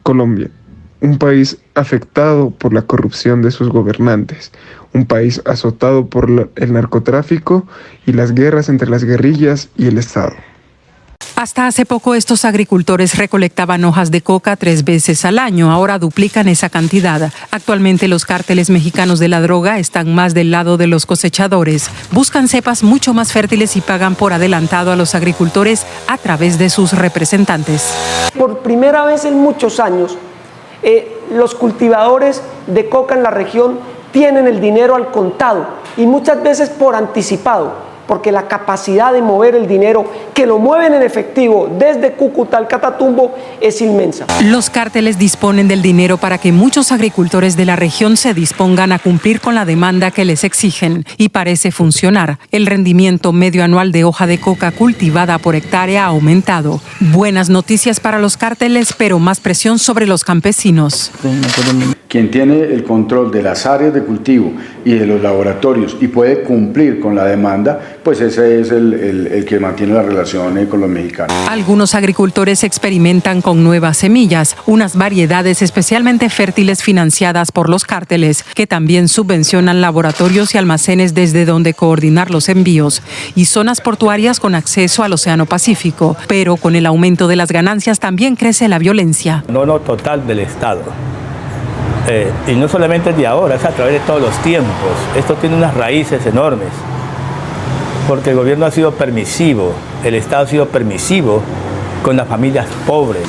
Colombia, un país afectado por la corrupción de sus gobernantes, un país azotado por el narcotráfico y las guerras entre las guerrillas y el Estado. Hasta hace poco estos agricultores recolectaban hojas de coca 3 veces al año, ahora duplican esa cantidad. Actualmente los cárteles mexicanos de la droga están más del lado de los cosechadores, buscan cepas mucho más fértiles y pagan por adelantado a los agricultores a través de sus representantes. Por primera vez en muchos años, los cultivadores de coca en la región tienen el dinero al contado y muchas veces por anticipado, porque la capacidad de mover el dinero, que lo mueven en efectivo desde Cúcuta al Catatumbo, es inmensa. Los cárteles disponen del dinero para que muchos agricultores de la región se dispongan a cumplir con la demanda que les exigen, y parece funcionar. El rendimiento medio anual de hoja de coca cultivada por hectárea ha aumentado. Buenas noticias para los cárteles, pero más presión sobre los campesinos. Quien tiene el control de las áreas de cultivo y de los laboratorios y puede cumplir con la demanda, pues ese es el que mantiene la relación con los mexicanos. Algunos agricultores experimentan con nuevas semillas, unas variedades especialmente fértiles financiadas por los cárteles, que también subvencionan laboratorios y almacenes desde donde coordinar los envíos, y zonas portuarias con acceso al Océano Pacífico. Pero con el aumento de las ganancias también crece la violencia. No total del Estado. Y no solamente de ahora, es a través de todos los tiempos. Esto tiene unas raíces enormes, porque el gobierno ha sido permisivo, el Estado ha sido permisivo con las familias pobres.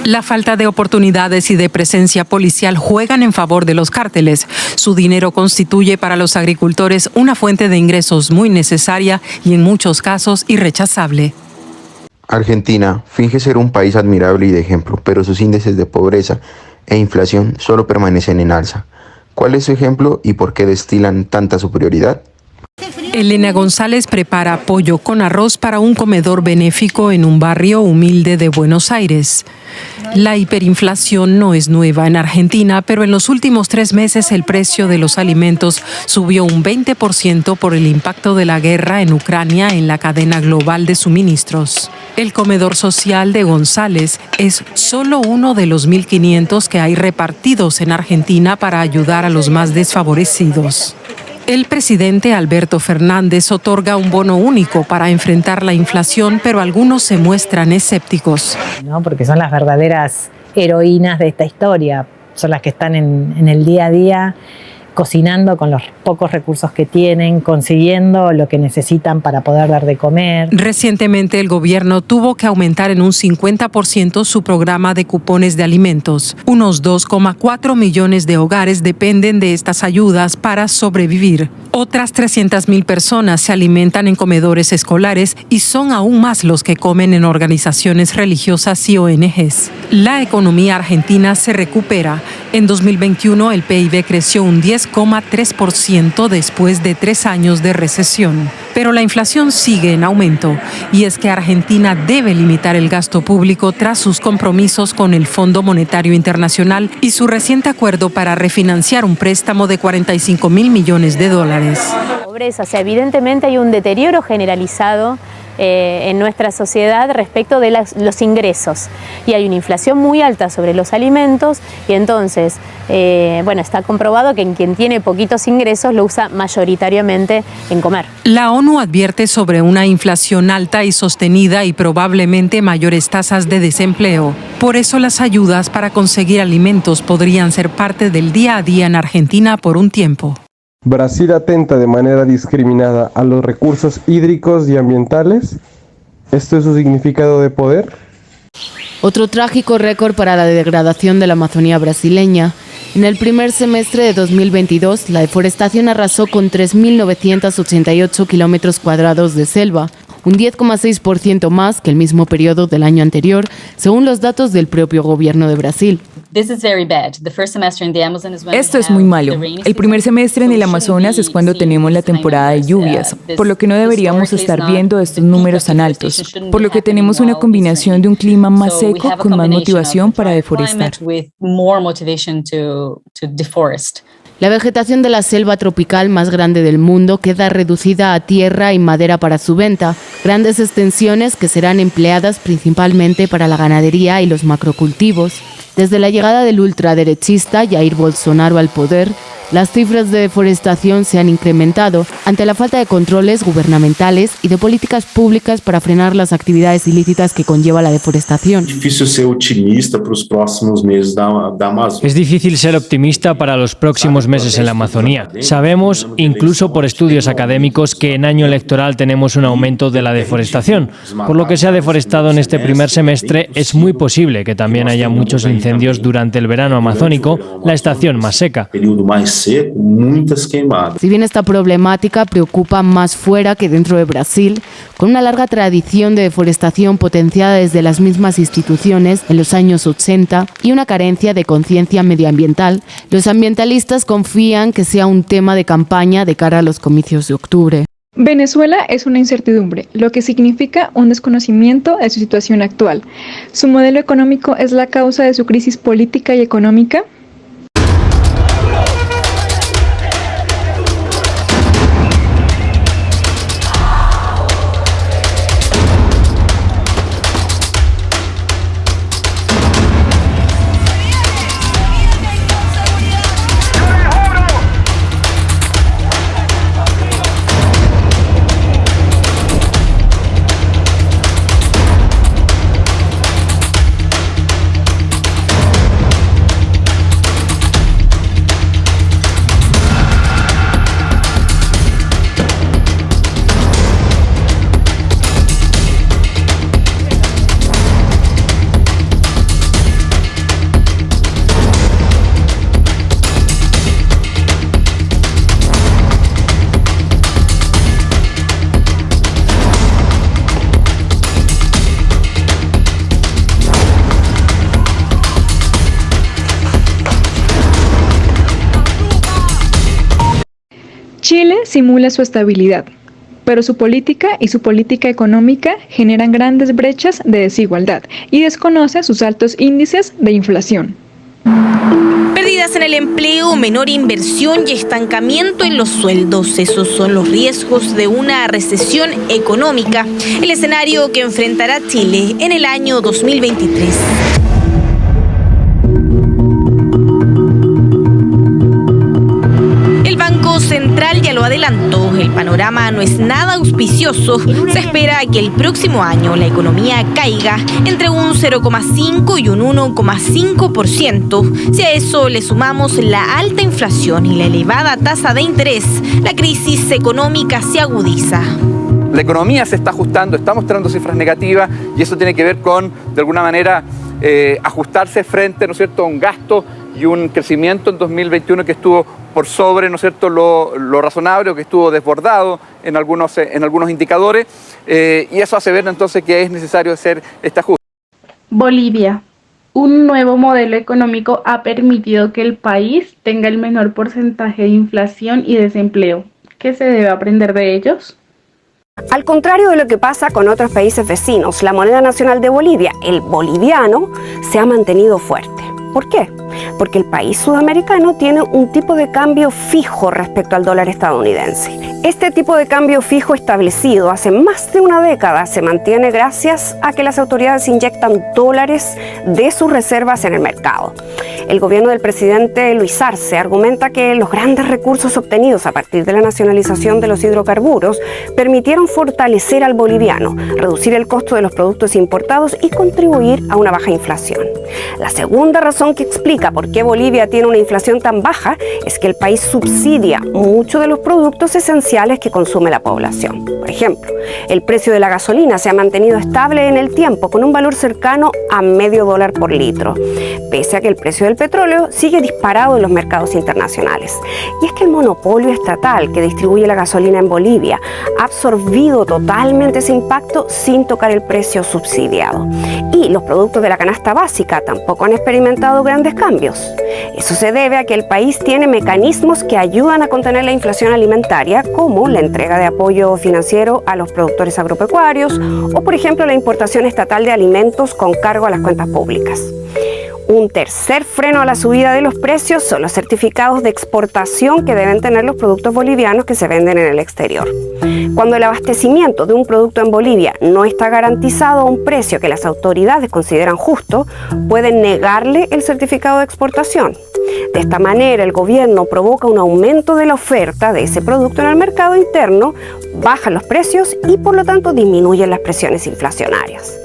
La falta de oportunidades y de presencia policial juegan en favor de los cárteles. Su dinero constituye para los agricultores una fuente de ingresos muy necesaria y en muchos casos irrechazable. Argentina finge ser un país admirable y de ejemplo, pero sus índices de pobreza e inflación solo permanecen en alza. ¿Cuál es su ejemplo y por qué destilan tanta superioridad? Elena González prepara pollo con arroz para un comedor benéfico en un barrio humilde de Buenos Aires. La hiperinflación no es nueva en Argentina, pero en los últimos 3 meses el precio de los alimentos subió un 20% por el impacto de la guerra en Ucrania en la cadena global de suministros. El comedor social de González es solo uno de los 1.500 que hay repartidos en Argentina para ayudar a los más desfavorecidos. El presidente Alberto Fernández otorga un bono único para enfrentar la inflación, pero algunos se muestran escépticos. ¿No? Porque son las verdaderas heroínas de esta historia, son las que están en el día a día, cocinando con los pocos recursos que tienen, consiguiendo lo que necesitan para poder dar de comer. Recientemente el gobierno tuvo que aumentar en un 50% su programa de cupones de alimentos. Unos 2,4 millones de hogares dependen de estas ayudas para sobrevivir. Otras 300.000 personas se alimentan en comedores escolares y son aún más los que comen en organizaciones religiosas y ONGs. La economía argentina se recupera. En 2021 el PIB creció un 10,3% después de 3 años de recesión. Pero la inflación sigue en aumento y es que Argentina debe limitar el gasto público tras sus compromisos con el Fondo Monetario Internacional y su reciente acuerdo para refinanciar un préstamo de $45.000 millones. Pobreza, o sea, evidentemente hay un deterioro generalizado en nuestra sociedad respecto de los ingresos y hay una inflación muy alta sobre los alimentos y entonces, está comprobado que quien tiene poquitos ingresos lo usa mayoritariamente en comer. La ONU advierte sobre una inflación alta y sostenida y probablemente mayores tasas de desempleo. Por eso las ayudas para conseguir alimentos podrían ser parte del día a día en Argentina por un tiempo. Brasil atenta de manera discriminada a los recursos hídricos y ambientales. ¿Esto es su significado de poder? Otro trágico récord para la degradación de la Amazonía brasileña. En el primer semestre de 2022, la deforestación arrasó con 3.988 kilómetros cuadrados de selva, un 10,6% más que el mismo periodo del año anterior, según los datos del propio gobierno de Brasil. Esto es muy malo. El primer semestre en el Amazonas es cuando tenemos la temporada de lluvias, por lo que no deberíamos estar viendo estos números tan altos, por lo que tenemos una combinación de un clima más seco con más motivación para deforestar. La vegetación de la selva tropical más grande del mundo queda reducida a tierra y madera para su venta, grandes extensiones que serán empleadas principalmente para la ganadería y los macrocultivos. Desde la llegada del ultraderechista Jair Bolsonaro al poder, las cifras de deforestación se han incrementado ante la falta de controles gubernamentales y de políticas públicas para frenar las actividades ilícitas que conlleva la deforestación. Es difícil ser optimista para los próximos meses en la Amazonía. Sabemos, incluso por estudios académicos, que en año electoral tenemos un aumento de la deforestación. Por lo que se ha deforestado en este primer semestre, es muy posible que también haya muchos incendios durante el verano amazónico, la estación más seca. Si bien esta problemática preocupa más fuera que dentro de Brasil, con una larga tradición de deforestación potenciada desde las mismas instituciones en los años 80 y una carencia de conciencia medioambiental, los ambientalistas confían que sea un tema de campaña de cara a los comicios de octubre. Venezuela es una incertidumbre, lo que significa un desconocimiento de su situación actual. ¿Su modelo económico es la causa de su crisis política y económica? Chile simula su estabilidad, pero su política y su política económica generan grandes brechas de desigualdad y desconoce sus altos índices de inflación. Pérdidas en el empleo, menor inversión y estancamiento en los sueldos. Esos son los riesgos de una recesión económica, el escenario que enfrentará Chile en el año 2023. El Banco Central ya lo adelantó, el panorama no es nada auspicioso. Se espera que el próximo año la economía caiga entre un 0,5 y un 1,5%. Si a eso le sumamos la alta inflación y la elevada tasa de interés, la crisis económica se agudiza. La economía se está ajustando, está mostrando cifras negativas y eso tiene que ver con, de alguna manera, ajustarse frente, ¿no es cierto?, a un gasto y un crecimiento en 2021 que estuvo por sobre, ¿no es cierto?, lo razonable, o que estuvo desbordado en algunos indicadores, y eso hace ver entonces que es necesario hacer este ajuste. Bolivia. Un nuevo modelo económico ha permitido que el país tenga el menor porcentaje de inflación y desempleo. ¿Qué se debe aprender de ellos? Al contrario de lo que pasa con otros países vecinos, la moneda nacional de Bolivia, el boliviano, se ha mantenido fuerte. ¿Por qué? Porque el país sudamericano tiene un tipo de cambio fijo respecto al dólar estadounidense. Este tipo de cambio fijo establecido hace más de una década se mantiene gracias a que las autoridades inyectan dólares de sus reservas en el mercado. El gobierno del presidente Luis Arce argumenta que los grandes recursos obtenidos a partir de la nacionalización de los hidrocarburos permitieron fortalecer al boliviano, reducir el costo de los productos importados y contribuir a una baja inflación. La segunda razón que explica por qué Bolivia tiene una inflación tan baja es que el país subsidia muchos de los productos esenciales que consume la población. Por ejemplo, el precio de la gasolina se ha mantenido estable en el tiempo con un valor cercano a $0,5 por litro, pese a que el precio del petróleo sigue disparado en los mercados internacionales. Y es que el monopolio estatal que distribuye la gasolina en Bolivia ha absorbido totalmente ese impacto sin tocar el precio subsidiado. Y los productos de la canasta básica tampoco han experimentado grandes cambios. Eso se debe a que el país tiene mecanismos que ayudan a contener la inflación alimentaria, como la entrega de apoyo financiero a los productores agropecuarios o, por ejemplo, la importación estatal de alimentos con cargo a las cuentas públicas. Un tercer freno a la subida de los precios son los certificados de exportación que deben tener los productos bolivianos que se venden en el exterior. Cuando el abastecimiento de un producto en Bolivia no está garantizado a un precio que las autoridades consideran justo, pueden negarle el certificado de exportación. De esta manera, el gobierno provoca un aumento de la oferta de ese producto en el mercado interno, baja los precios y por lo tanto disminuyen las presiones inflacionarias.